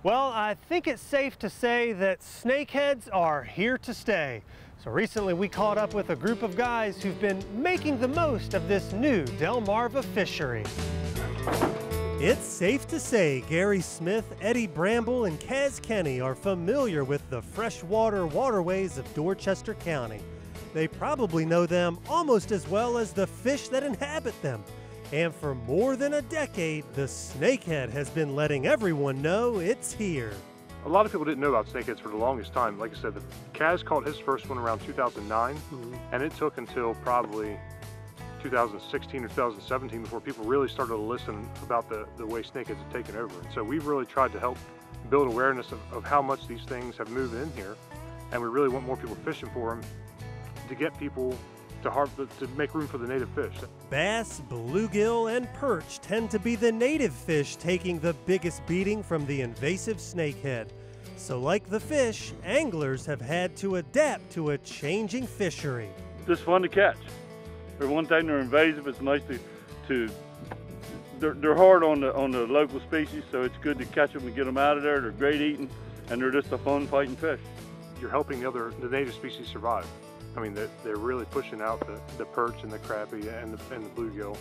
Well, I think it's safe to say that snakeheads are here to stay. So recently we caught up with a group of guys who've been making the most of this new Delmarva fishery. It's safe to say Gary Smith, Eddie Bramble, and Kaz Kenny are familiar with the freshwater waterways of Dorchester County. They probably know them almost as well as the fish that inhabit them. And for more than a decade, the snakehead has been letting everyone know it's here. A lot of people didn't know about snakeheads for the longest time. Like I said, Kaz caught his first one around 2009, and it took until probably 2016 or 2017 before people really started to listen about the way snakeheads have taken over. And so we've really tried to help build awareness of how much these things have moved in here, and we really want more people fishing for them to get people to make room for the native fish. Bass, bluegill, and perch tend to be the native fish taking the biggest beating from the invasive snakehead. So like the fish, anglers have had to adapt to a changing fishery. Just fun to catch. For one thing, they're invasive. It's nice they're hard on the local species, so it's good to catch them and get them out of there. They're great eating, and they're just a fun fighting fish. You're helping the native species survive. I mean, they're really pushing out the perch and the crappie and the bluegill.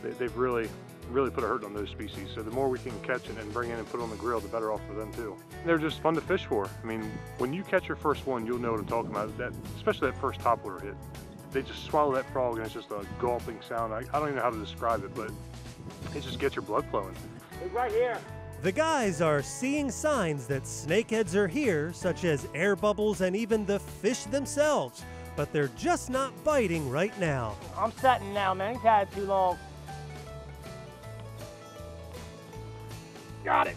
They've really put a hurt on those species. So the more we can catch and bring in and put on the grill, the better off for them too. They're just fun to fish for. I mean, when you catch your first one, you'll know what I'm talking about. Especially that first topwater hit. They just swallow that frog and it's just a gulping sound. I don't even know how to describe it, but it just gets your blood flowing. It's right here. The guys are seeing signs that snakeheads are here, such as air bubbles and even the fish themselves, but they're just not biting right now. I'm setting now, man. He's had it too long. Got it.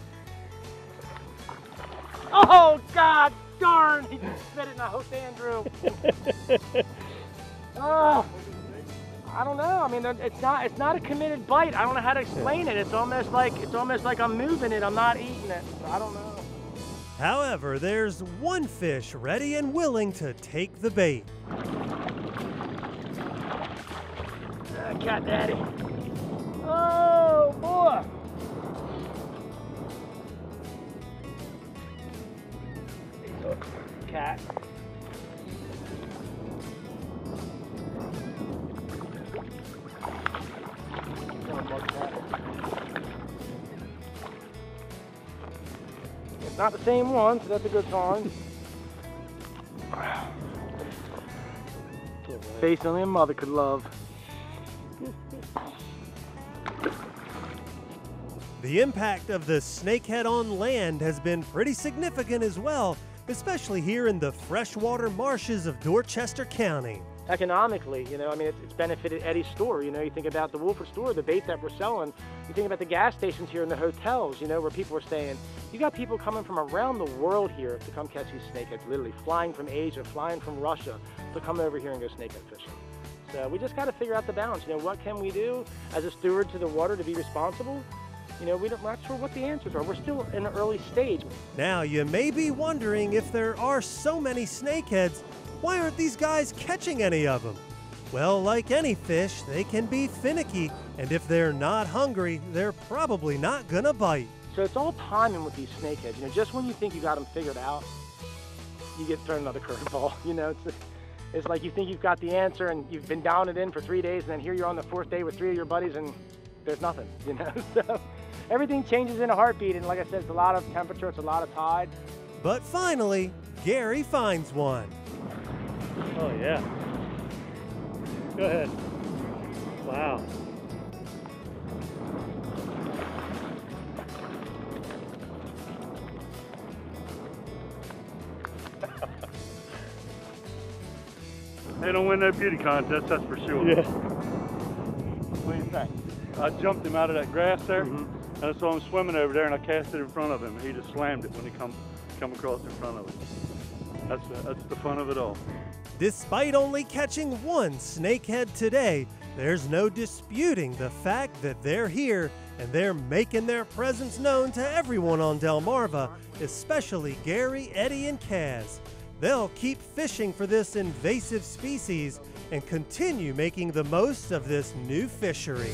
Oh, God darn. He just spit it and I hooked Andrew. Oh. I don't know. I mean, it's not a committed bite. I don't know how to explain it. It's almost like I'm moving it. I'm not eating it. I don't know. However, there's one fish ready and willing to take the bait. Cat daddy. Oh boy. Cat. It's not the same one, so that's a good sign. Face only a mother could love. The impact of the snakehead on land has been pretty significant as well, especially here in the freshwater marshes of Dorchester County. Economically, you know, I mean, it's benefited Eddie's store. You know, you think about the Wolford store, the bait that we're selling. You think about the gas stations here and the hotels, you know, where people are staying. You got people coming from around the world here to come catch these snakeheads, literally flying from Asia, flying from Russia to come over here and go snakehead fishing. So we just got to figure out the balance. You know, what can we do as a steward to the water to be responsible? You know, we're not sure what the answers are. We're still in the early stage. Now, you may be wondering, if there are so many snakeheads, why aren't these guys catching any of them? Well, like any fish, they can be finicky, and if they're not hungry, they're probably not gonna bite. So it's all timing with these snakeheads. You know, just when you think you got them figured out, you get thrown another curveball. You know, it's like you think you've got the answer and you've been down it in for 3 days, and then here you're on the 4th day with 3 of your buddies and there's nothing, you know? So everything changes in a heartbeat, and like I said, it's a lot of temperature, it's a lot of tide. But finally, Gary finds one. Oh yeah. Go ahead. Wow. They don't win no beauty contest, that's for sure. Yeah. What do you think? I jumped him out of that grass there, and I saw him swimming over there, and I cast it in front of him, and he just slammed it when he come across in front of him. That's the fun of it all. Despite only catching one snakehead today, there's no disputing the fact that they're here and they're making their presence known to everyone on Delmarva, especially Gary, Eddie, and Kaz. They'll keep fishing for this invasive species and continue making the most of this new fishery.